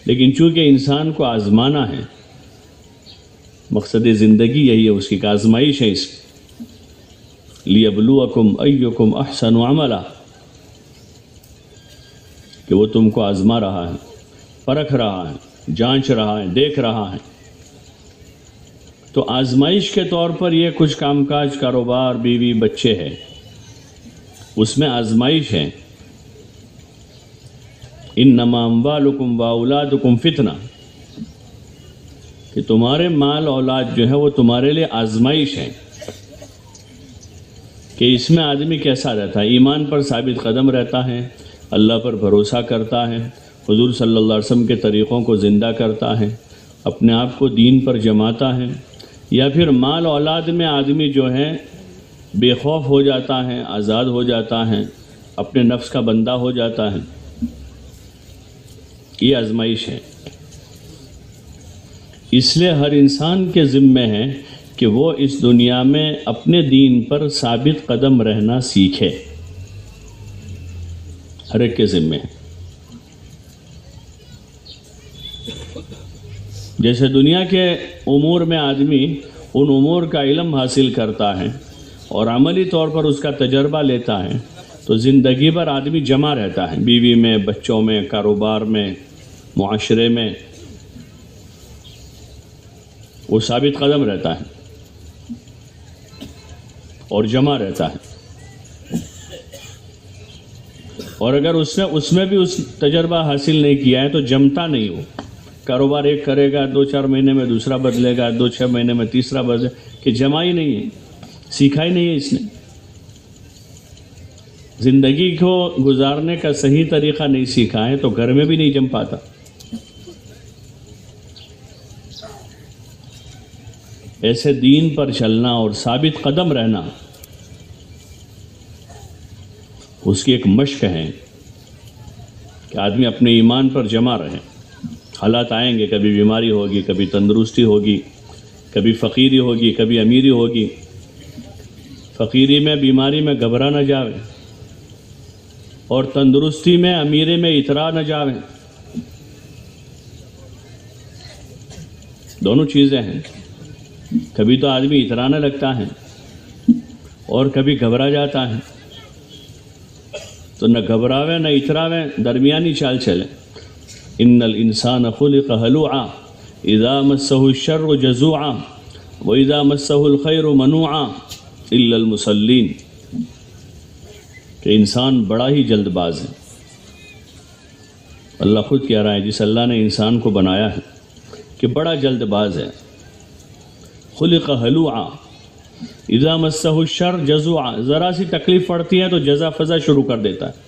لیکن چونکہ انسان کو آزمانا ہے، مقصد زندگی یہی ہے، اس کی آزمائش ہے، اس لیبلوکم ایکم احسن عملا، کہ وہ تم کو آزما رہا ہے، پرکھ رہا ہے، جانچ رہا ہے، دیکھ رہا ہے۔ تو آزمائش کے طور پر یہ کچھ کام کاج، کاروبار، بیوی، بچے ہے، اس میں آزمائش ہے۔ انما اموالکم واولادکم فتنہ، کہ تمہارے مال اولاد جو ہے وہ تمہارے لیے آزمائش ہے، کہ اس میں آدمی کیسا رہتا ہے، ایمان پر ثابت قدم رہتا ہے، اللہ پر بھروسہ کرتا ہے، حضور صلی اللہ علیہ وسلم کے طریقوں کو زندہ کرتا ہے، اپنے آپ کو دین پر جماتا ہے، یا پھر مال اولاد میں آدمی جو ہے بے خوف ہو جاتا ہے، آزاد ہو جاتا ہے، اپنے نفس کا بندہ ہو جاتا ہے۔ یہ آزمائش ہے۔ اس لیے ہر انسان کے ذمے ہے کہ وہ اس دنیا میں اپنے دین پر ثابت قدم رہنا سیکھے، ہر ایک کے ذمے ہے۔ جیسے دنیا کے امور میں آدمی ان امور کا علم حاصل کرتا ہے اور عملی طور پر اس کا تجربہ لیتا ہے، تو زندگی بھر آدمی جمع رہتا ہے، بیوی میں، بچوں میں، کاروبار میں، معاشرے میں، وہ ثابت قدم رہتا ہے اور جمع رہتا ہے۔ اور اگر اس میں بھی اس تجربہ حاصل نہیں کیا ہے تو جمتا نہیں ہو، کاروبار ایک کرے گا، 2-4 مہینے میں دوسرا بدلے گا، 2-6 مہینے میں تیسرا بدلے، کہ جمع ہی نہیں ہے، سیکھا ہی نہیں ہے اس نے، زندگی کو گزارنے کا صحیح طریقہ نہیں سیکھا ہے تو گھر میں بھی نہیں جم پاتا۔ ایسے دین پر چلنا اور ثابت قدم رہنا اس کی ایک مشق ہے کہ آدمی اپنے ایمان پر جمع رہے۔ حالات آئیں گے، کبھی بیماری ہوگی، کبھی تندرستی ہوگی، کبھی فقیری ہوگی، کبھی امیری ہوگی۔ فقیری میں، بیماری میں گھبرا نہ جاوے، اور تندرستی میں، امیری میں اترا نہ جاوے۔ دونوں چیزیں ہیں، کبھی تو آدمی اترانے لگتا ہے اور کبھی گھبرا جاتا ہے، تو نہ گھبراوے نہ اتراوے، درمیانی چال چلے۔ ان الانسان خلق ہلوعا اذا مسہ الشر جزوعا واذا مسہ الخیر منوعا الا المصلین، کہ انسان بڑا ہی جلد باز ہے۔ اللہ خود کہہ رہا ہے، جس اللہ نے انسان کو بنایا ہے کہ بڑا جلد باز ہے۔ خلق ہلوعا اذا مسہ الشر جزوعا، ذرا سی تکلیف پڑتی ہے تو جزا فضا شروع کر دیتا ہے،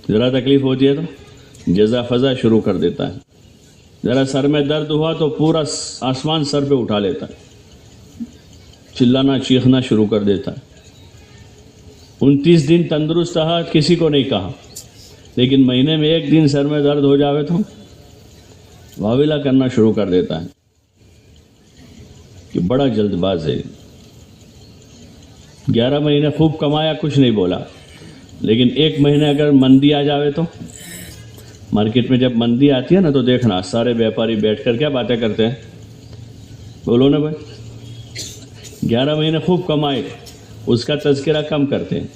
ذرا تکلیف ہوتی ہے تو جزا فضا شروع کر دیتا ہے، ذرا سر میں درد ہوا تو پورا آسمان سر پہ اٹھا لیتا ہے، چلانا چیخنا شروع کر دیتا ہے۔ 29 دن تندرست رہا، کسی کو نہیں کہا، لیکن مہینے میں 1 دن سر میں درد ہو جاوے تو واویلا کرنا شروع کر دیتا ہے کہ بڑا جلد باز ہے۔ 11 مہینے خوب کمایا، کچھ نہیں بولا، لیکن 1 مہینے اگر مندی آ جاوے تو، مارکیٹ میں جب مندی آتی ہے نا تو دیکھنا سارے بیپاری بیٹھ کر کیا باتیں کرتے ہیں، بولو نا بھائی، 11 مہینے خوب کمائے، اس کا تذکرہ کم کرتے ہیں،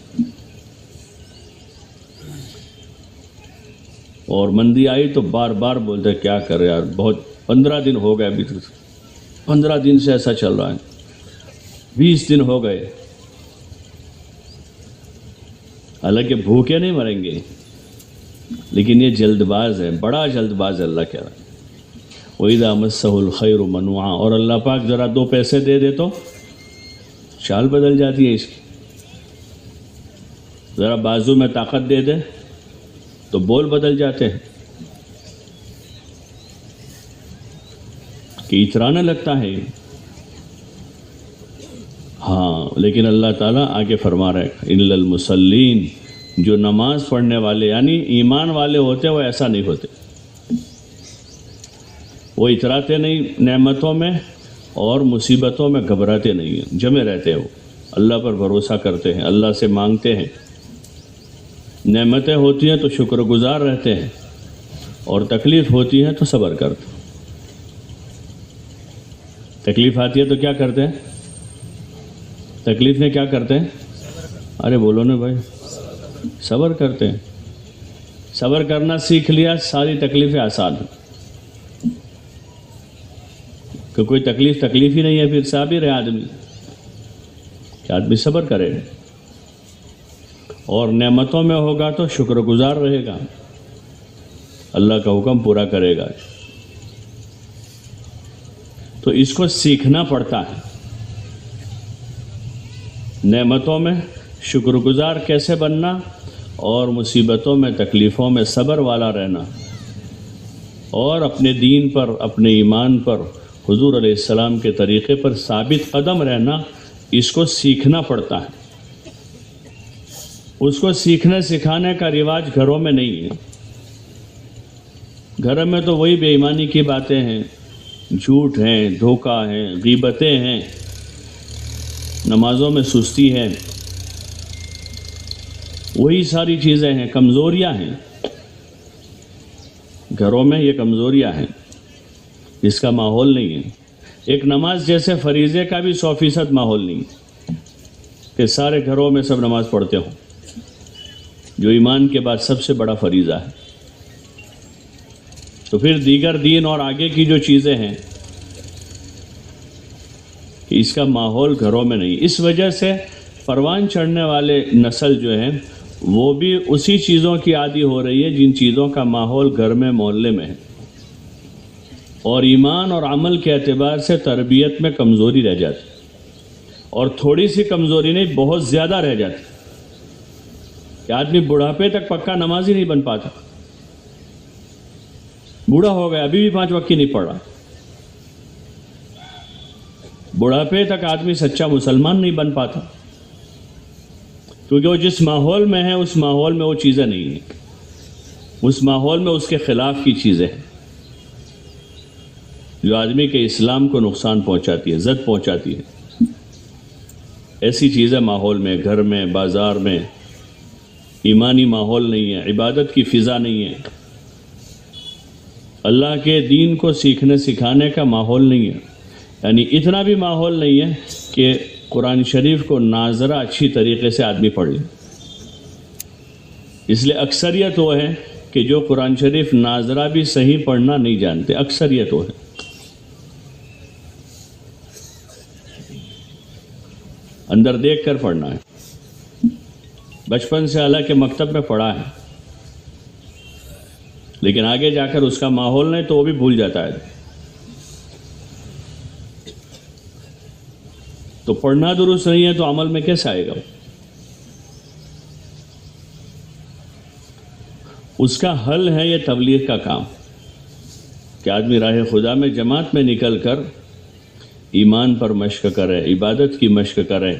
اور مندی آئی تو بار بار بولتے کیا کرے یار، بہت 15 دن ہو گئے، ابھی 15 دن سے ایسا چل رہا ہے، 20 دن ہو گئے، حالانکہ بھوکے نہیں مریں گے، لیکن یہ جلد باز ہے، بڑا جلد باز ہے۔ اللہ کہہ رہا ہے وَإِذَا مَسَّهُ الْخَيْرُ مَنُوعًا، اور اللہ پاک ذرا 2 پیسے دے دے تو چال بدل جاتی ہے اس کی، ذرا بازو میں طاقت دے دے تو بول بدل جاتے ہیں، کہ اترانے لگتا ہے۔ ہاں، لیکن اللہ تعالیٰ آگے فرما رہے اِلَّا الْمُصَلِّينَ، جو نماز پڑھنے والے یعنی ایمان والے ہوتے وہ ایسا نہیں ہوتے، وہ اتراتے نہیں نعمتوں میں اور مصیبتوں میں گھبراتے نہیں ہیں، جمے رہتے ہیں، وہ اللہ پر بھروسہ کرتے ہیں، اللہ سے مانگتے ہیں، نعمتیں ہوتی ہیں تو شکر گزار رہتے ہیں، اور تکلیف ہوتی ہے تو صبر کرتے ہیں. تکلیف آتی ہے تو کیا کرتے ہیں؟ تکلیف میں کیا کرتے ہیں؟ ارے بولو نا بھائی، صبر کرتے ہیں. صبر کرنا سیکھ لیا، ساری تکلیفیں آسان ہیں. کہ کوئی تکلیف ہی نہیں ہے، پھر صابر ہے آدمی، کہ آدمی صبر کرے گا. اور نعمتوں میں ہوگا تو شکر گزار رہے گا، اللہ کا حکم پورا کرے گا. تو اس کو سیکھنا پڑتا ہے. نعمتوں میں شکر گزار کیسے بننا، اور مصیبتوں میں تکلیفوں میں صبر والا رہنا، اور اپنے دین پر، اپنے ایمان پر، حضور علیہ السلام کے طریقے پر ثابت قدم رہنا، اس کو سیکھنا پڑتا ہے. اس کو سیکھنے سکھانے کا رواج گھروں میں نہیں ہے. گھر میں تو وہی بے ایمانی کی باتیں ہیں، جھوٹ ہیں، دھوکہ ہیں، غیبتیں ہیں، نمازوں میں سستی ہے، وہی ساری چیزیں ہیں، کمزوریاں ہیں. گھروں میں یہ کمزوریاں ہیں، اس کا ماحول نہیں ہے. ایک نماز جیسے فریضے کا بھی 100% ماحول نہیں کہ سارے گھروں میں سب نماز پڑھتے ہوں، جو ایمان کے بعد سب سے بڑا فریضہ ہے. تو پھر دیگر دین اور آگے کی جو چیزیں ہیں، اس کا ماحول گھروں میں نہیں. اس وجہ سے پروان چڑھنے والے نسل جو ہیں وہ بھی اسی چیزوں کی عادی ہو رہی ہے جن چیزوں کا ماحول گھر میں، محلے میں ہے. اور ایمان اور عمل کے اعتبار سے تربیت میں کمزوری رہ جاتی، اور تھوڑی سی کمزوری نہیں، بہت زیادہ رہ جاتی کہ آدمی بڑھاپے تک پکا نمازی نہیں بن پاتا. بوڑھا ہو گیا، ابھی بھی 5 وقت کی نہیں پڑھ رہا. بڑھاپے تک آدمی سچا مسلمان نہیں بن پاتا، کیونکہ وہ جس ماحول میں ہے اس ماحول میں وہ چیزیں نہیں ہیں، اس ماحول میں اس کے خلاف کی چیزیں ہیں جو آدمی کے اسلام کو نقصان پہنچاتی ہے، زد پہنچاتی ہے. ایسی چیزیں ماحول میں، گھر میں، بازار میں ایمانی ماحول نہیں ہے، عبادت کی فضا نہیں ہے، اللہ کے دین کو سیکھنے سکھانے کا ماحول نہیں ہے. یعنی اتنا بھی ماحول نہیں ہے کہ قرآن شریف کو ناظرہ اچھی طریقے سے آدمی پڑھ لے. اس لیے اکثریت وہ ہے کہ جو قرآن شریف ناظرہ بھی صحیح پڑھنا نہیں جانتے، اکثریت وہ ہے. اندر دیکھ کر پڑھنا ہے. بچپن سے اللہ کے مکتب میں پڑھا ہے، لیکن آگے جا کر اس کا ماحول نہیں تو وہ بھی بھول جاتا ہے. تو پڑھنا درست نہیں ہے تو عمل میں کیسے آئے گا؟ اس کا حل ہے یہ تبلیغ کا کام، کہ آدمی راہ خدا میں جماعت میں نکل کر ایمان پر مشق کرے، عبادت کی مشق کرے،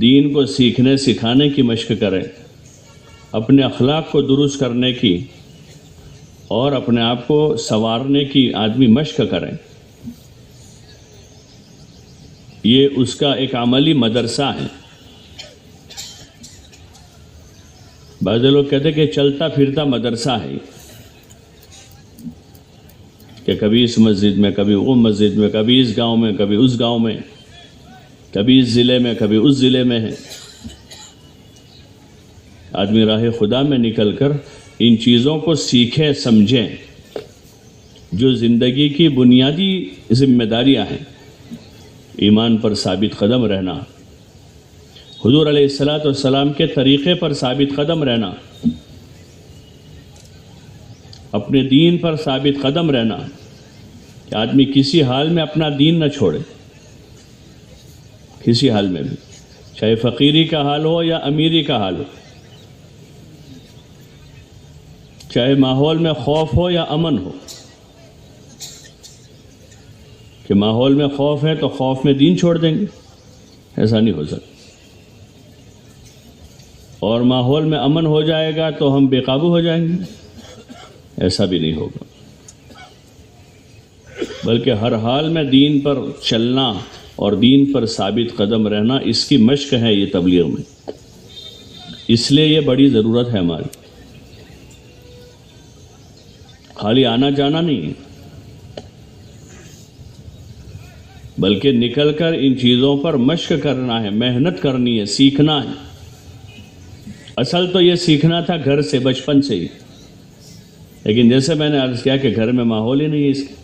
دین کو سیکھنے سکھانے کی مشق کرے، اپنے اخلاق کو درست کرنے کی اور اپنے آپ کو سنوارنے کی آدمی مشق کرے. یہ اس کا ایک عملی مدرسہ ہے. بعض لوگ کہتے ہیں کہ چلتا پھرتا مدرسہ ہے، کہ کبھی اس مسجد میں، کبھی وہ مسجد میں، کبھی اس گاؤں میں، کبھی اس گاؤں میں، کبھی اس ضلع میں، کبھی اس ضلع میں ہے. آدمی راہ خدا میں نکل کر ان چیزوں کو سیکھے، سمجھیں، جو زندگی کی بنیادی ذمہ داریاں ہیں. ایمان پر ثابت قدم رہنا، حضور علیہ السلام کے طریقے پر ثابت قدم رہنا، اپنے دین پر ثابت قدم رہنا، کہ آدمی کسی حال میں اپنا دین نہ چھوڑے، کسی حال میں بھی، چاہے فقیری کا حال ہو یا امیری کا حال ہو، چاہے ماحول میں خوف ہو یا امن ہو. کہ ماحول میں خوف ہے تو خوف میں دین چھوڑ دیں گے، ایسا نہیں ہو سکتا. اور ماحول میں امن ہو جائے گا تو ہم بے قابو ہو جائیں گے، ایسا بھی نہیں ہوگا. بلکہ ہر حال میں دین پر چلنا اور دین پر ثابت قدم رہنا، اس کی مشق ہے یہ تبلیغ میں. اس لیے یہ بڑی ضرورت ہے ہماری. خالی آنا جانا نہیں ہے، بلکہ نکل کر ان چیزوں پر مشق کرنا ہے، محنت کرنی ہے، سیکھنا ہے۔ اصل تو یہ سیکھنا تھا گھر سے، بچپن سے ہی، لیکن جیسے میں نے عرض کیا کہ گھر میں ماحول ہی نہیں ہے اس کے۔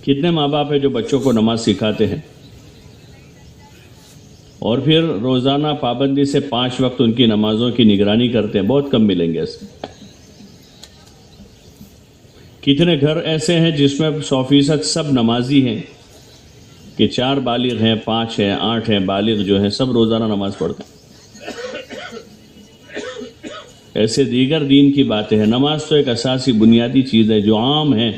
کتنے ماں باپ ہیں جو بچوں کو نماز سکھاتے ہیں اور پھر روزانہ پابندی سے 5 وقت ان کی نمازوں کی نگرانی کرتے ہیں؟ بہت کم ملیں گے ایسے۔ کتنے گھر ایسے ہیں جس میں 100% سب نمازی ہیں، کہ 4 بالغ ہیں، 5 ہیں، 8 ہیں بالغ جو ہیں، سب روزانہ نماز پڑھتے ہیں۔ ایسے دیگر دین کی باتیں ہیں، نماز تو ایک اساسی بنیادی چیز ہے جو عام ہے۔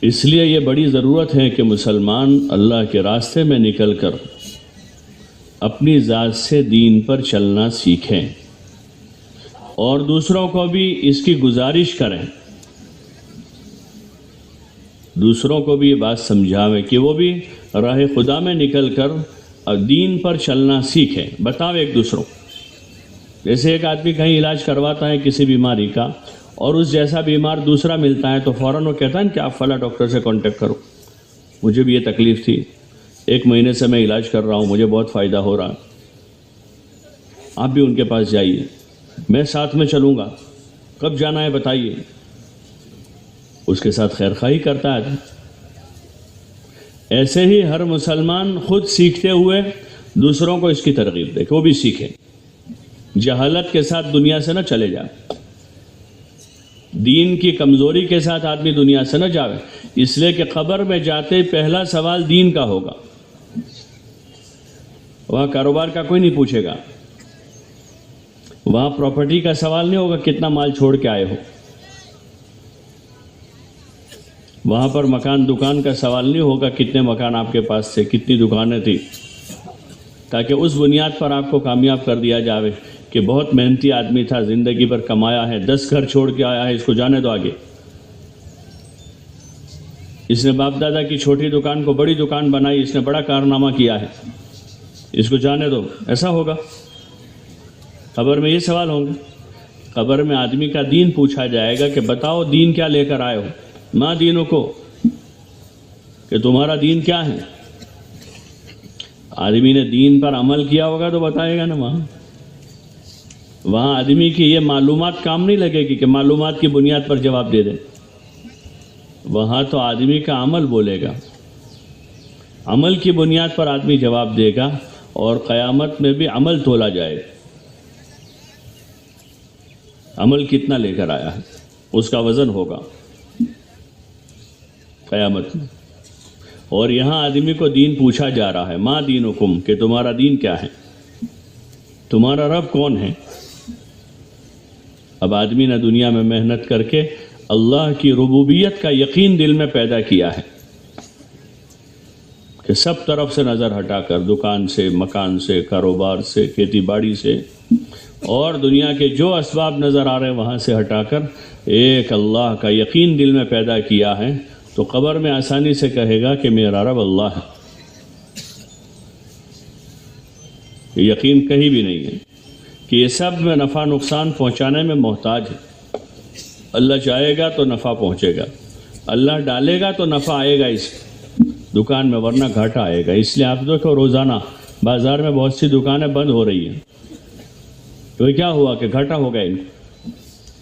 اس لیے یہ بڑی ضرورت ہے کہ مسلمان اللہ کے راستے میں نکل کر اپنی ذات سے دین پر چلنا سیکھیں اور دوسروں کو بھی اس کی گزارش کریں، دوسروں کو بھی یہ بات سمجھاویں کہ وہ بھی راہ خدا میں نکل کر دین پر چلنا سیکھیں۔ بتاؤ ایک دوسروں، جیسے ایک آدمی کہیں علاج کرواتا ہے کسی بیماری کا اور اس جیسا بیمار دوسرا ملتا ہے تو فوراً وہ کہتا ہے کہ آپ فلاں ڈاکٹر سے کانٹیکٹ کرو، مجھے بھی یہ تکلیف تھی، 1 مہینے سے میں علاج کر رہا ہوں، مجھے بہت فائدہ ہو رہا، آپ بھی ان کے پاس جائیے، میں ساتھ میں چلوں گا، کب جانا ہے بتائیے۔ اس کے ساتھ خیر خواہی کرتا ہے۔ ایسے ہی ہر مسلمان خود سیکھتے ہوئے دوسروں کو اس کی ترغیب دے کہ وہ بھی سیکھیں، جہالت کے ساتھ دنیا سے نہ چلے جائے، دین کی کمزوری کے ساتھ آدمی دنیا سے نہ جاوے، اس لیے کہ قبر میں جاتے پہلا سوال دین کا ہوگا۔ وہاں کاروبار کا کوئی نہیں پوچھے گا، وہاں پراپرٹی کا سوال نہیں ہوگا کتنا مال چھوڑ کے آئے ہو، وہاں پر مکان دکان کا سوال نہیں ہوگا کتنے مکان آپ کے پاس تھے، کتنی دکانیں تھی، تاکہ اس بنیاد پر آپ کو کامیاب کر دیا جاوے کہ بہت محنتی آدمی تھا، زندگی پر کمایا ہے، 10 گھر چھوڑ کے آیا ہے، اس کو جانے دو آگے، اس نے باپ دادا کی چھوٹی دکان کو بڑی دکان بنائی، اس نے بڑا کارنامہ کیا ہے، اس کو جانے دو۔ ایسا ہوگا؟ قبر میں یہ سوال ہوں گے۔ قبر میں آدمی کا دین پوچھا جائے گا کہ بتاؤ دین کیا لے کر آئے ہو، ماں دینوں کو، کہ تمہارا دین کیا ہے۔ آدمی نے دین پر عمل کیا ہوگا تو بتائے گا نا وہاں آدمی کی یہ معلومات کام نہیں لگے گی کہ معلومات کی بنیاد پر جواب دے دے، وہاں تو آدمی کا عمل بولے گا، عمل کی بنیاد پر آدمی جواب دے گا، اور قیامت میں بھی عمل تولا جائے گا، عمل کتنا لے کر آیا ہے اس کا وزن ہوگا قیامت میں۔ اور یہاں آدمی کو دین پوچھا جا رہا ہے، ماں دینکم، کہ تمہارا دین کیا ہے، تمہارا رب کون ہے۔ اب آدمی نے دنیا میں محنت کر کے اللہ کی ربوبیت کا یقین دل میں پیدا کیا ہے کہ سب طرف سے نظر ہٹا کر، دکان سے، مکان سے، کاروبار سے، کھیتی باڑی سے، اور دنیا کے جو اسباب نظر آ رہے ہیں وہاں سے ہٹا کر ایک اللہ کا یقین دل میں پیدا کیا ہے، تو قبر میں آسانی سے کہے گا کہ میرا رب اللہ ہے۔ یہ یقین کہیں بھی نہیں ہے کہ یہ سب میں نفع نقصان پہنچانے میں محتاج ہے۔ اللہ چاہے گا تو نفع پہنچے گا، اللہ ڈالے گا تو نفع آئے گا اس دکان میں، ورنہ گھاٹا آئے گا۔ اس لیے آپ دیکھو روزانہ بازار میں بہت سی دکانیں بند ہو رہی ہیں، تو کیا ہوا کہ گھاٹا ہو گیا ان کو،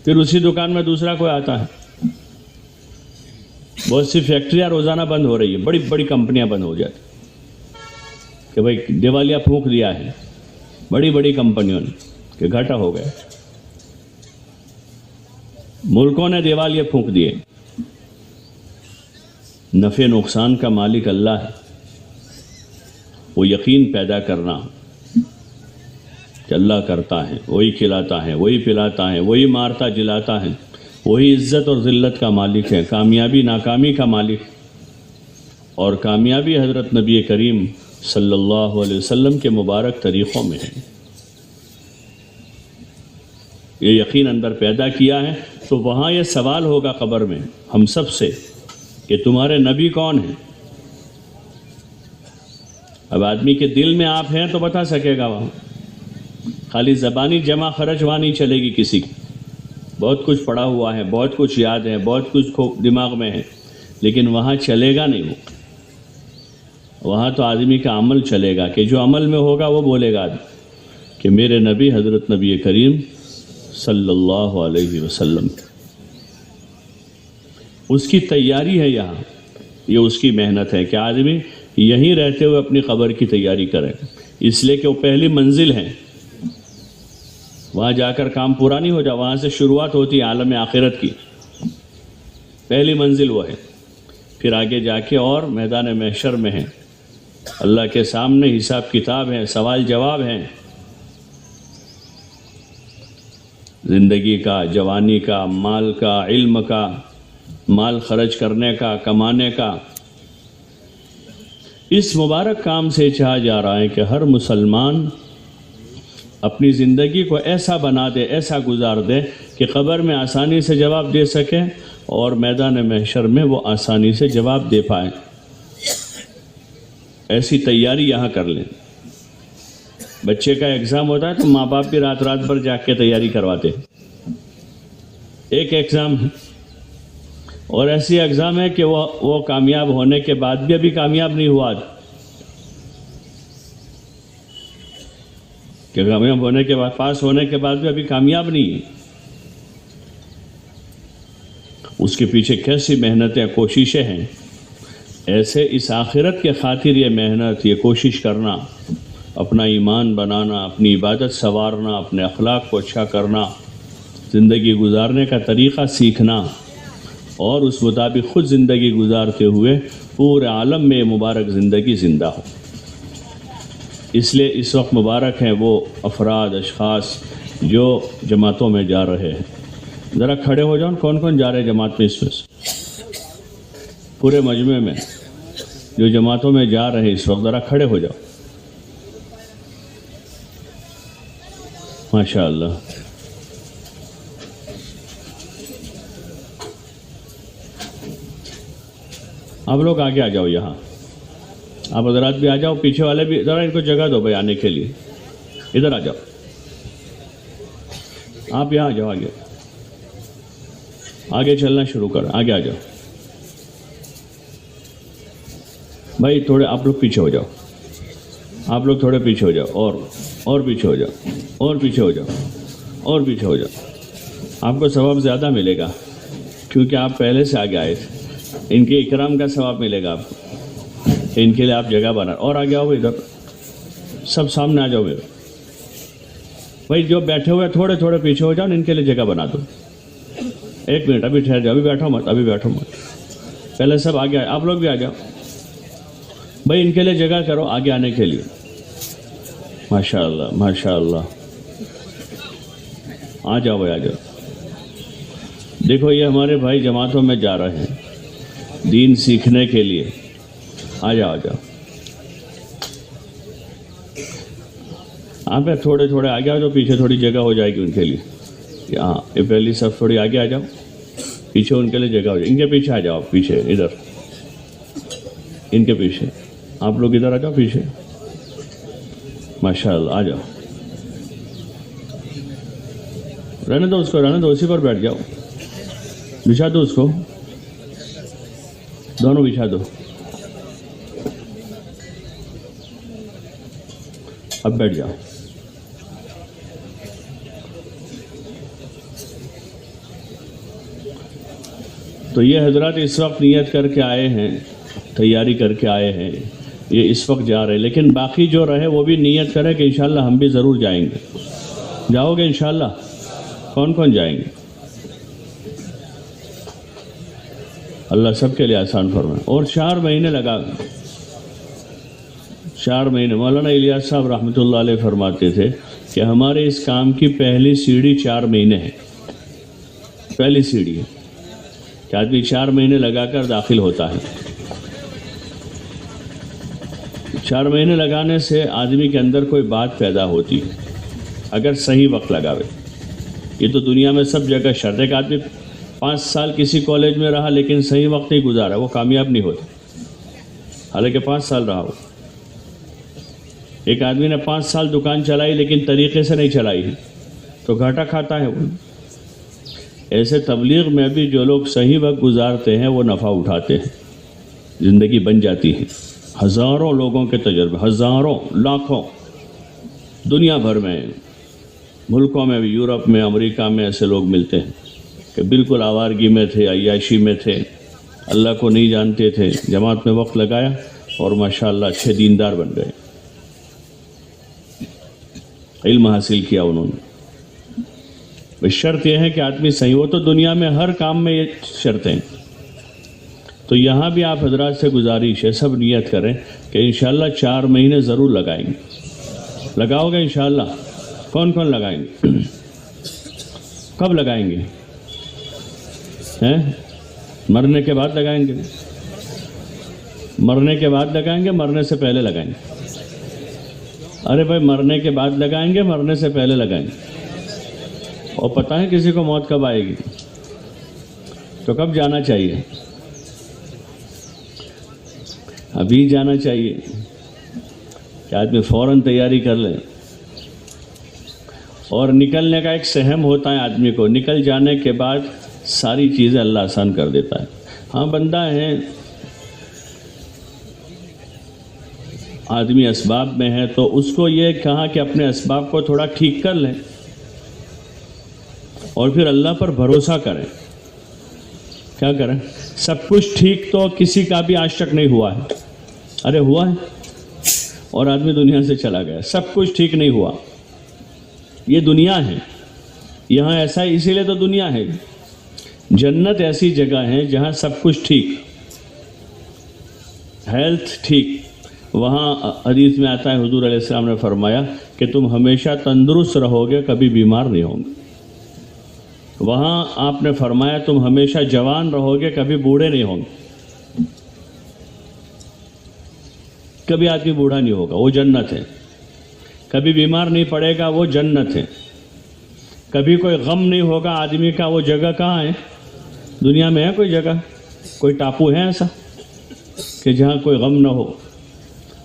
پھر اسی دکان میں دوسرا کوئی آتا ہے۔ بہت سی فیکٹریاں روزانہ بند ہو رہی ہیں، بڑی بڑی کمپنیاں بند ہو جاتی کہ بھائی دیوالیہ پھونک دیا ہے بڑی بڑی کمپنیوں نے کہ گھاٹا ہو گیا، ملکوں نے دیوالیہ پھونک دیے۔ نفع نقصان کا مالک اللہ ہے، وہ یقین پیدا کرنا کہ اللہ کرتا ہے، وہی کھلاتا ہے، وہی پلاتا ہے، وہی مارتا جلاتا ہے، وہی عزت اور ذلت کا مالک ہے، کامیابی ناکامی کا مالک، اور کامیابی حضرت نبی کریم صلی اللہ علیہ وسلم کے مبارک طریقوں میں ہے۔ یہ یقین اندر پیدا کیا ہے تو وہاں یہ سوال ہوگا قبر میں ہم سب سے کہ تمہارے نبی کون ہیں۔ اب آدمی کے دل میں آپ ہیں تو بتا سکے گا وہاں، خالی زبانی جمع خرچ وہاں نہیں چلے گی کسی کی. بہت کچھ پڑھا ہوا ہے، بہت کچھ یاد ہے، بہت کچھ دماغ میں ہے، لیکن وہاں چلے گا نہیں. وہاں تو آدمی کا عمل چلے گا، کہ جو عمل میں ہوگا وہ بولے گا کہ میرے نبی حضرت نبی کریم صلی اللہ علیہ وسلم. اس کی تیاری ہے یہاں، یہ اس کی محنت ہے کہ آدمی یہیں رہتے ہوئے اپنی قبر کی تیاری کرے، اس لیے کہ وہ پہلی منزل ہے. وہاں جا کر کام پورا نہیں ہو جا، وہاں سے شروعات ہوتی ہے عالم آخرت کی. پہلی منزل وہ ہے. پھر آگے جا کے اور میدان محشر میں ہے، اللہ کے سامنے حساب کتاب ہے، سوال جواب ہیں، زندگی کا، جوانی کا، مال کا، علم کا، مال خرچ کرنے کا، کمانے کا. اس مبارک کام سے چاہا جا رہا ہے کہ ہر مسلمان اپنی زندگی کو ایسا بنا دے، ایسا گزار دے کہ قبر میں آسانی سے جواب دے سکے اور میدان محشر میں وہ آسانی سے جواب دے پائے. ایسی تیاری یہاں کر لیں. بچے کا ایگزام ہوتا ہے تو ماں باپ بھی رات رات بھر جاگ کے تیاری کرواتے ہیں. ایک ایگزام ہے، اور ایسی ایگزام ہے کہ وہ کامیاب ہونے کے بعد بھی ابھی کامیاب نہیں ہوا، کہ کامیاب ہونے کے بعد، پاس ہونے کے بعد بھی ابھی کامیاب نہیں ہے. اس کے پیچھے کیسی محنتیں، کوششیں ہیں. ایسے اس آخرت کے خاطر یہ محنت، یہ کوشش کرنا، اپنا ایمان بنانا، اپنی عبادت سنوارنا، اپنے اخلاق کو اچھا کرنا، زندگی گزارنے کا طریقہ سیکھنا، اور اس مطابق خود زندگی گزارتے ہوئے پورے عالم میں مبارک زندگی زندہ ہو. اس لیے اس وقت مبارک ہیں وہ افراد، اشخاص جو جماعتوں میں جا رہے ہیں. ذرا کھڑے ہو جاؤ، کون کون جا رہے ہیں جماعت میں؟ اس میں پورے مجمع میں جو جماعتوں میں جا رہے ہیں اس وقت ذرا کھڑے ہو جاؤ. ماشاء اللہ. آپ لوگ آگے آ جاؤ، یہاں آپ حضرات بھی آ جاؤ، پیچھے والے بھی ذرا ان کو جگہ دو بھائی آنے کے لیے. ادھر آ جاؤ، آپ یہاں آ جاؤ، آگے چلنا شروع کر، آگے آ جاؤ بھائی. تھوڑے آپ لوگ پیچھے ہو جاؤ، آپ لوگ تھوڑے پیچھے ہو جاؤ، اور پیچھے ہو جاؤ، اور پیچھے ہو جاؤ، اور پیچھے ہو جاؤ. آپ کو ثواب زیادہ ملے گا کیونکہ آپ پہلے سے آگے آئے تھے. ان کے اکرام کا ثواب ملے گا آپ کو، ان کے لیے آپ جگہ بنا. اور آگے آؤ ادھر، سب سامنے آ جاؤ میرے بھائی. جو بیٹھے ہوئے تھوڑے تھوڑے پیچھے ہو جاؤ، ان کے لیے جگہ بنا دو. ایک منٹ، ابھی ٹھہر جاؤ، ابھی بیٹھو مت، ابھی بیٹھو مت. پہلے سب آگے آئے، آپ لوگ بھی آ جاؤ بھائی، ان کے لیے جگہ کرو آگے آنے کے لیے. ماشاء اللہ، ماشاء اللہ. آ جاؤ بھائی، آ جاؤ. دیکھو یہ ہمارے بھائی جماعتوں میں جا رہے ہیں دین سیکھنے کے لیے. آ جاؤ، آ جاؤ. آپ تھوڑے تھوڑے آگے آ جاؤ، پیچھے تھوڑی جگہ ہو جائے گی ان کے لیے. ہاں، یہ پہلی سب تھوڑی آگے آ جاؤ، پیچھے ان کے لیے جگہ ہو جائے. ان کے پیچھے آ جاؤ، پیچھے ادھر، ان کے پیچھے. آپ لوگ ادھر آ جاؤ پیچھے. ماشاء اللہ، آ جاؤ. رہنے دو اس کو، رہنے دو، اسی پر بیٹھ جاؤ. بچھا دو اس کو، دونوں بچھا دو. اب بیٹھ جاؤ. تو یہ حضرات اس وقت نیت کر کے آئے ہیں، تیاری کر کے آئے ہیں، یہ اس وقت جا رہے ہیں. لیکن باقی جو رہے وہ بھی نیت کرے کہ انشاءاللہ ہم بھی ضرور جائیں گے. جاؤ گے انشاءاللہ؟ کون کون جائیں گے؟ اللہ سب کے لیے آسان فرمائے. اور 4 مہینے لگا، 4 مہینے. مولانا الیاس صاحب رحمۃ اللہ علیہ فرماتے تھے کہ ہمارے اس کام کی پہلی سیڑھی 4 مہینے ہے. پہلی سیڑھی ہے کہ آدمی 4 مہینے لگا کر داخل ہوتا ہے. 4 مہینے لگانے سے آدمی کے اندر کوئی بات پیدا ہوتی ہے اگر صحیح وقت لگاوے. یہ تو دنیا میں سب جگہ شرط ہے کہ آدمی 5 سال کسی کالج میں رہا لیکن صحیح وقت نہیں گزارا، وہ کامیاب نہیں ہوتا حالانکہ 5 سال رہا ہو. ایک آدمی نے 5 سال دکان چلائی لیکن طریقے سے نہیں چلائی تو گھاٹا کھاتا ہے وہ. ایسے تبلیغ میں بھی جو لوگ صحیح وقت گزارتے ہیں وہ نفع اٹھاتے ہیں, زندگی بن جاتی ہے. ہزاروں لوگوں کے تجربے, ہزاروں لاکھوں دنیا بھر میں, ملکوں میں بھی, یورپ میں, امریکہ میں ایسے لوگ ملتے ہیں کہ بالکل آوارگی میں تھے, عیاشی میں تھے, اللہ کو نہیں جانتے تھے, جماعت میں وقت لگایا اور ماشاءاللہ اچھے دیندار بن گئے, علم حاصل کیا انہوں نے. شرط یہ ہے کہ آدمی صحیح ہو. تو دنیا میں ہر کام میں یہ شرطیں. تو یہاں بھی آپ حضرات سے گزارش ہے, سب نیت کریں کہ انشاءاللہ 4 مہینے ضرور لگائیں گے. لگاؤ گے انشاءاللہ؟ کون کون لگائیں گے؟ کب لگائیں گے؟ مرنے کے بعد لگائیں گے؟ مرنے کے بعد لگائیں گے, مرنے سے پہلے لگائیں گے؟ ارے بھائی مرنے کے بعد لگائیں گے, مرنے سے پہلے لگائیں گے؟ اور پتہ ہے کسی کو موت کب آئے گی تو کب جانا چاہیے؟ ابھی جانا چاہیے کہ آدمی فوراً تیاری کر لے. اور نکلنے کا ایک سہم ہوتا ہے آدمی کو, نکل جانے کے بعد ساری چیزیں اللہ آسان کر دیتا ہے. ہاں بندہ ہے, آدمی اسباب میں ہے تو اس کو یہ کہا کہ اپنے اسباب کو تھوڑا ٹھیک کر لیں اور پھر اللہ پر بھروسہ کریں. کیا کریں؟ سب کچھ ٹھیک تو کسی کا بھی آج تک نہیں ہوا ہے. ارے ہوا ہے اور آدمی دنیا سے چلا گیا. سب کچھ ٹھیک نہیں ہوا. یہ دنیا ہے, یہاں ایسا ہے, اسی لیے تو دنیا ہے. جنت ایسی جگہ ہے جہاں سب کچھ ٹھیک, ہیلتھ ٹھیک. وہاں حدیث میں آتا ہے, حضور علیہ السلام نے فرمایا کہ تم ہمیشہ تندرست رہو گے, کبھی بیمار نہیں ہوں گے. وہاں آپ نے فرمایا تم ہمیشہ جوان رہو گے, کبھی بوڑھے نہیں ہوں گے. کبھی آدمی بوڑھا نہیں ہوگا, وہ جنت ہے. کبھی بیمار نہیں پڑے گا, وہ جنت ہے. کبھی کوئی غم نہیں ہوگا آدمی کا, وہ جگہ کہاں ہے؟ دنیا میں ہے کوئی جگہ, کوئی ٹاپو ہے ایسا کہ جہاں کوئی غم نہ ہو,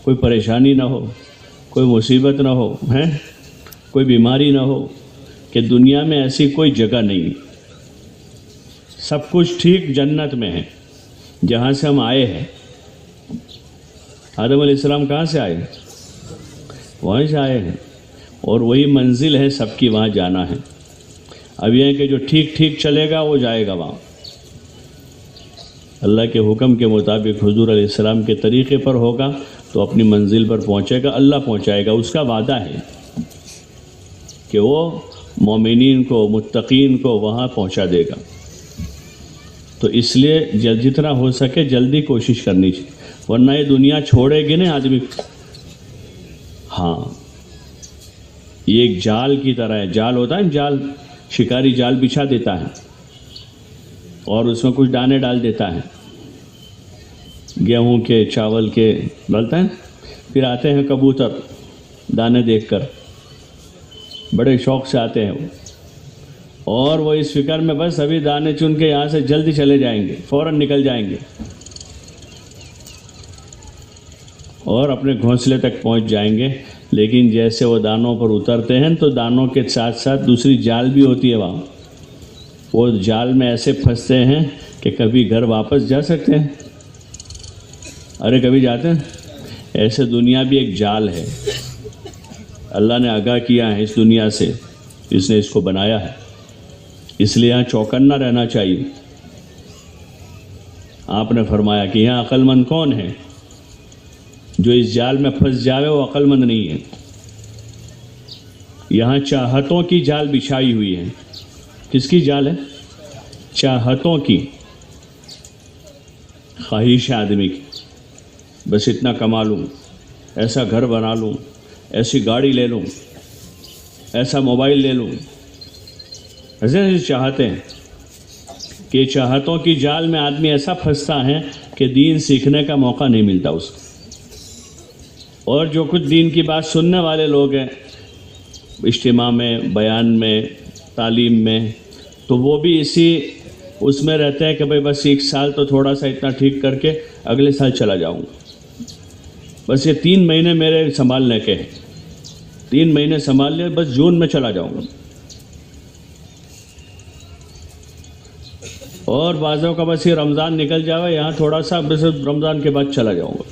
کوئی پریشانی نہ ہو, کوئی مصیبت نہ ہو, کوئی بیماری نہ ہو؟ کہ دنیا میں ایسی کوئی جگہ نہیں. سب کچھ ٹھیک جنت میں ہے جہاں سے ہم آئے ہیں. آدم علیہ السلام کہاں سے آئے؟ وہیں سے آئے ہیں, اور وہی منزل ہے سب کی, وہاں جانا ہے. اب یہ ہے کہ جو ٹھیک ٹھیک چلے گا وہ جائے گا وہاں. اللہ کے حکم کے مطابق حضور علیہ السلام کے طریقے پر ہوگا تو اپنی منزل پر پہنچے گا. اللہ پہنچائے گا, اس کا وعدہ ہے کہ وہ مومنین کو, متقین کو وہاں پہنچا دے گا. تو اس لیے جتنا ہو سکے جلدی کوشش کرنی چاہیے, ورنہ یہ دنیا چھوڑے گی نہیں آدمی. ہاں یہ ایک جال کی طرح ہے. جال ہوتا ہے جال, شکاری جال بچھا دیتا ہے اور اس میں کچھ دانے ڈال دیتا ہے, گیہوں کے, چاول کے ڈالتا ہے. پھر آتے ہیں کبوتر دانے دیکھ کر, بڑے شوق سے آتے ہیں وہ, اور وہ اس فکر میں بس ابھی دانے چن کے یہاں سے جلدی چلے جائیں گے, فوراً نکل جائیں گے اور اپنے گھونسلے تک پہنچ جائیں گے. لیکن جیسے وہ دانوں پر اترتے ہیں تو دانوں کے ساتھ ساتھ دوسری جال بھی ہوتی ہے وہاں, وہ جال میں ایسے پھنستے ہیں کہ کبھی گھر واپس جا سکتے ہیں. ارے کبھی جاتے ہیں. ایسے دنیا بھی ایک جال ہے. اللہ نے آگاہ کیا ہے اس دنیا سے, اس نے اس کو بنایا ہے, اس لیے یہاں چوکنا رہنا چاہیے. آپ نے فرمایا کہ یہاں عقل مند کون ہے؟ جو اس جال میں پھنس جاوے وہ عقل مند نہیں ہے. یہاں چاہتوں کی جال بچھائی ہوئی ہے. کس کی جال ہے؟ چاہتوں کی, خواہش آدمی کی, بس اتنا کما لوں, ایسا گھر بنا لوں, ایسی گاڑی لے لوں, ایسا موبائل لے لوں. ایسے چاہتے ہیں کہ چاہتوں کی جال میں آدمی ایسا پھنستا ہے کہ دین سیکھنے کا موقع نہیں ملتا اس کو. اور جو کچھ دین کی بات سننے والے لوگ ہیں اجتماع میں, بیان میں, تعلیم میں, تو وہ بھی اسی اس میں رہتے ہیں کہ بھائی بس 1 سال تو تھوڑا سا اتنا ٹھیک کر کے اگلے سال چلا جاؤں گا. بس یہ 3 مہینے میرے سنبھالنے کے ہیں، 3 مہینے سنبھال لے، بس جون میں چلا جاؤں گا. اور بعضوں کا بس یہ رمضان نکل جاوے یہاں تھوڑا سا، بس رمضان کے بعد چلا جاؤں گا.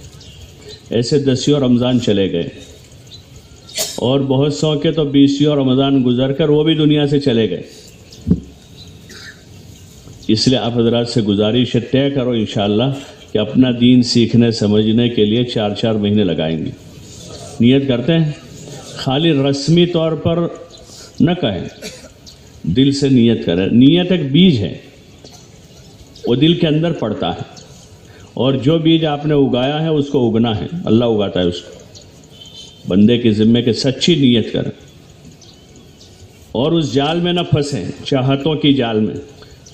ایسے 10 رمضان چلے گئے، اور بہت سو کے تو 20 رمضان گزر کر وہ بھی دنیا سے چلے گئے. اس لیے آپ حضرات سے گزارش ہے، طے کرو انشاءاللہ کہ اپنا دین سیکھنے سمجھنے کے لیے 4 مہینے لگائیں گے. نیت کرتے ہیں، خالی رسمی طور پر نہ کہیں، دل سے نیت کریں. نیت ایک بیج ہے، وہ دل کے اندر پڑتا ہے، اور جو بیج آپ نے اگایا ہے اس کو اگنا ہے، اللہ اگاتا ہے اس کو. بندے کے ذمے کے سچی نیت کریں، اور اس جال میں نہ پھنسیں، چاہتوں کی جال میں.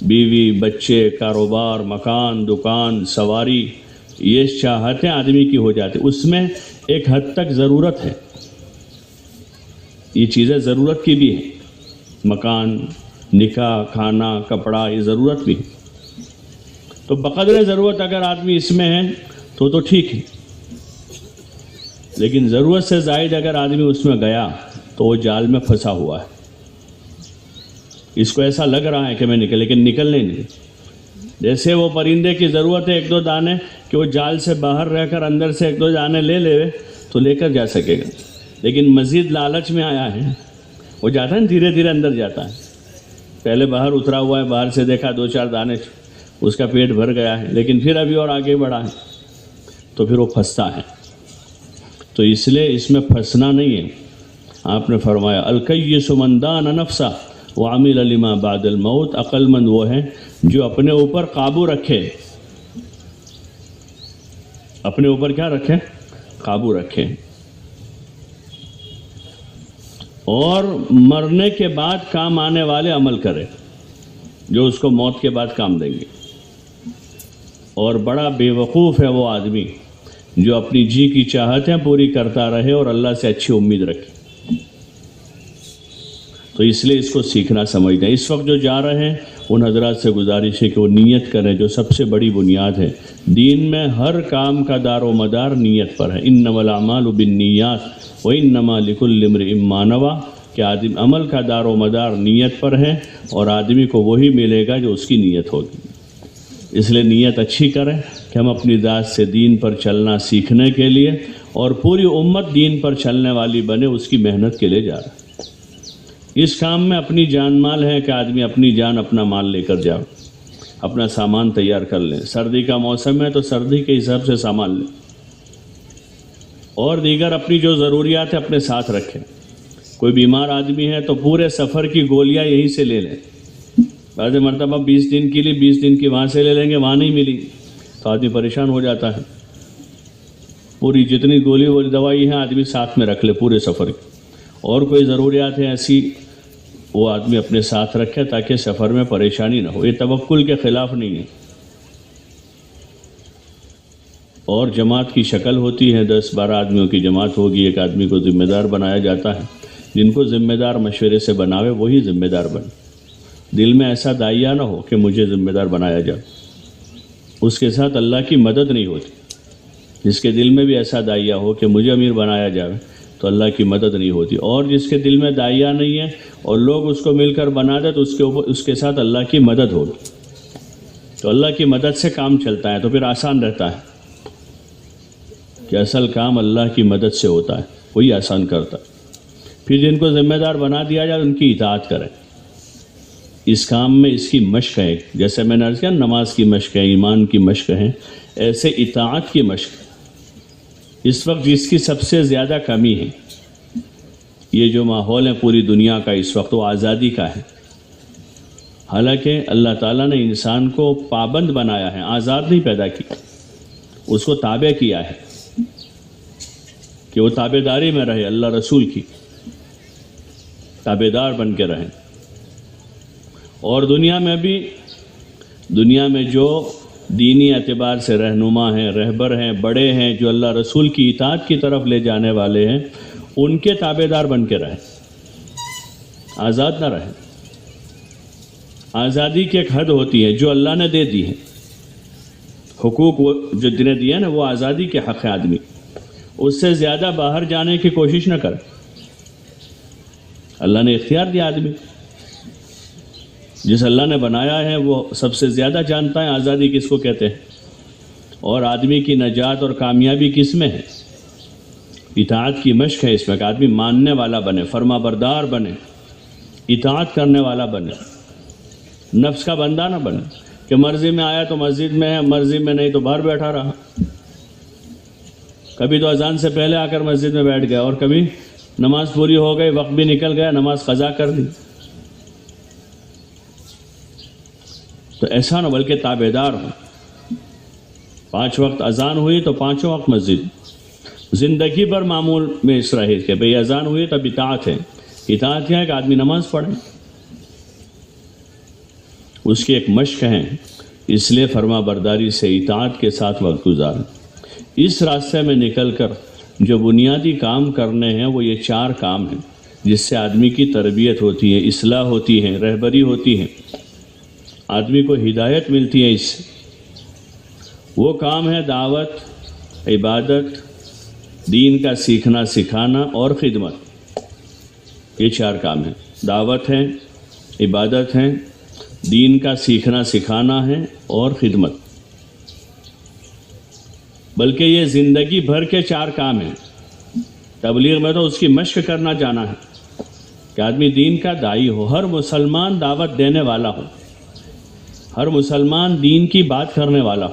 بیوی، بچے، کاروبار، مکان، دکان، سواری، یہ چاہتیں آدمی کی ہو جاتی. اس میں ایک حد تک ضرورت ہے، یہ چیزیں ضرورت کی بھی ہیں، مکان، نکاح، کھانا، کپڑا، یہ ضرورت بھی ہے. تو بقدر ضرورت اگر آدمی اس میں ہے تو ٹھیک ہے، لیکن ضرورت سے زائد اگر آدمی اس میں گیا تو وہ جال میں پھنسا ہوا ہے. اس کو ایسا لگ رہا ہے کہ میں نکل، لیکن نکلنے نہیں. جیسے وہ پرندے کی ضرورت ہے 1-2 دانے کہ وہ جال سے باہر رہ کر اندر سے 1-2 دانے لے تو لے کر جا سکے گا، لیکن مزید لالچ میں آیا ہے، وہ جاتا ہے دھیرے دھیرے اندر جاتا ہے. پہلے باہر اترا ہوا ہے، باہر سے دیکھا 2-4 دانے، اس کا پیٹ بھر گیا ہے، لیکن پھر ابھی اور آگے بڑھا ہے تو پھر وہ پھنستا ہے. تو اس لیے اس میں پھنسنا نہیں ہے. آپ نے فرمایا الکیس من دان نفسہ وعمل لما بعد الموت، عقل مند وہ ہے جو اپنے اوپر قابو رکھے. اپنے اوپر کیا رکھے؟ قابو رکھے، اور مرنے کے بعد کام آنے والے عمل کرے جو اس کو موت کے بعد کام دیں گے. اور بڑا بے وقوف ہے وہ آدمی جو اپنی جی کی چاہتیں پوری کرتا رہے اور اللہ سے اچھی امید رکھے. تو اس لیے اس کو سیکھنا سمجھنا. اس وقت جو جا رہے ہیں ان حضرات سے گزارش ہے کہ وہ نیت کریں، جو سب سے بڑی بنیاد ہے. دین میں ہر کام کا دار و مدار نیت پر ہے. انما الاعمال بالنیات وانما لکل امرئ ما نوى، کہ عمل کا دار و مدار نیت پر ہے، اور آدمی کو وہی ملے گا جو اس کی نیت ہوگی. اس لیے نیت اچھی کریں کہ ہم اپنی ذات سے دین پر چلنا سیکھنے کے لیے، اور پوری امت دین پر چلنے والی بنے، اس کی محنت کے لیے جا رہا ہے. اس کام میں اپنی جان مال ہے کہ آدمی اپنی جان اپنا مال لے کر جاؤ، اپنا سامان تیار کر لیں. سردی کا موسم ہے تو سردی کے حساب سے سامان لیں، اور دیگر اپنی جو ضروریات ہے اپنے ساتھ رکھیں. کوئی بیمار آدمی ہے تو پورے سفر کی گولیاں یہیں سے لے لیں. بعض مرتبہ 20 دن کے لیے 20 دن کی وہاں سے لے لیں گے، وہاں نہیں ملی تو آدمی پریشان ہو جاتا ہے. پوری جتنی گولی وہ دوائی ہیں آدمی ساتھ میں رکھ لے پورے سفر کی. اور کوئی ضروریات ہیں ایسی وہ آدمی اپنے ساتھ رکھے تاکہ سفر میں پریشانی نہ ہو. یہ توکل کے خلاف نہیں ہے. اور جماعت کی شکل ہوتی ہے، 10-12 آدمیوں کی جماعت ہوگی، ایک آدمی کو ذمہ دار بنایا جاتا ہے. جن کو ذمہ دار مشورے سے بناوے وہی ذمہ دار بنے. دل میں ایسا داعیہ نہ ہو کہ مجھے ذمہ دار بنایا جائے، اس کے ساتھ اللہ کی مدد نہیں ہوتی. جس کے دل میں بھی ایسا داعیہ ہو کہ مجھے امیر بنایا جائے تو اللہ کی مدد نہیں ہوتی. اور جس کے دل میں داعیہ نہیں ہے اور لوگ اس کو مل کر بنا دے تو اس کے ساتھ اللہ کی مدد ہوگی. تو اللہ کی مدد سے کام چلتا ہے، تو پھر آسان رہتا ہے کہ اصل کام اللہ کی مدد سے ہوتا ہے، وہی آسان کرتا ہے. پھر جن کو ذمہ دار بنا دیا جائے ان کی اطاعت کریں. اس کام میں اس کی مشق ہے، جیسے میں نے عرض کیا نماز کی مشق ہے، ایمان کی مشق ہے، ایسے اطاعت کی مشق ہے. اس وقت جس کی سب سے زیادہ کمی ہے، یہ جو ماحول ہے پوری دنیا کا اس وقت، وہ آزادی کا ہے. حالانکہ اللہ تعالیٰ نے انسان کو پابند بنایا ہے، آزاد نہیں پیدا کیا، اس کو تابع کیا ہے کہ وہ تابع داری میں رہے، اللہ رسول کی تابع دار بن کے رہیں. اور دنیا میں جو دینی اعتبار سے رہنما ہیں، رہبر ہیں، بڑے ہیں، جو اللہ رسول کی اطاعت کی طرف لے جانے والے ہیں، ان کے تابع دار بن کے رہیں، آزاد نہ رہیں. آزادی کی ایک حد ہوتی ہے جو اللہ نے دے دی ہے. حقوق جو جنہیں دیے نا وہ آزادی کے حق ہے آدمی، اس سے زیادہ باہر جانے کی کوشش نہ کرے. اللہ نے اختیار دیا آدمی. جس اللہ نے بنایا ہے وہ سب سے زیادہ جانتا ہے آزادی کس کو کہتے ہیں، اور آدمی کی نجات اور کامیابی کس میں ہے. اطاعت کی مشق ہے اس میں کہ آدمی ماننے والا بنے، فرما بردار بنے، اطاعت کرنے والا بنے، نفس کا بندہ نہ بنے کہ مرضی میں آیا تو مسجد میں ہے، مرضی میں نہیں تو باہر بیٹھا رہا. کبھی تو اذان سے پہلے آ کر مسجد میں بیٹھ گیا، اور کبھی نماز پوری ہو گئی، وقت بھی نکل گیا، نماز قضا کر دی. تو ایسا نہ، بلکہ تابعدار ہو. 5 وقت اذان ہوئی تو 5 وقت مسجد. زندگی بھر معمول میں اس رہے کہ بھئی اذان ہوئی تب اطاعت ہے. اطاعت کیا ہے کہ آدمی نماز پڑھے، اس کی ایک مشق ہے. اس لیے فرما برداری سے اطاعت کے ساتھ وقت گزاریں. اس راستے میں نکل کر جو بنیادی کام کرنے ہیں وہ یہ 4 کام ہیں جس سے آدمی کی تربیت ہوتی ہے، اصلاح ہوتی ہے، رہبری ہوتی ہے، آدمی کو ہدایت ملتی ہے. اس سے وہ کام ہے دعوت، عبادت، دین کا سیکھنا سکھانا اور خدمت. یہ 4 کام ہیں. دعوت ہے، عبادت ہے، دین کا سیکھنا سکھانا ہے اور خدمت. بلکہ یہ زندگی بھر کے 4 کام ہیں. تبلیغ میں تو اس کی مشق کرنا جانا ہے کہ آدمی دین کا داعی ہو، ہر مسلمان دعوت دینے والا ہو، ہر مسلمان دین کی بات کرنے والا ہو.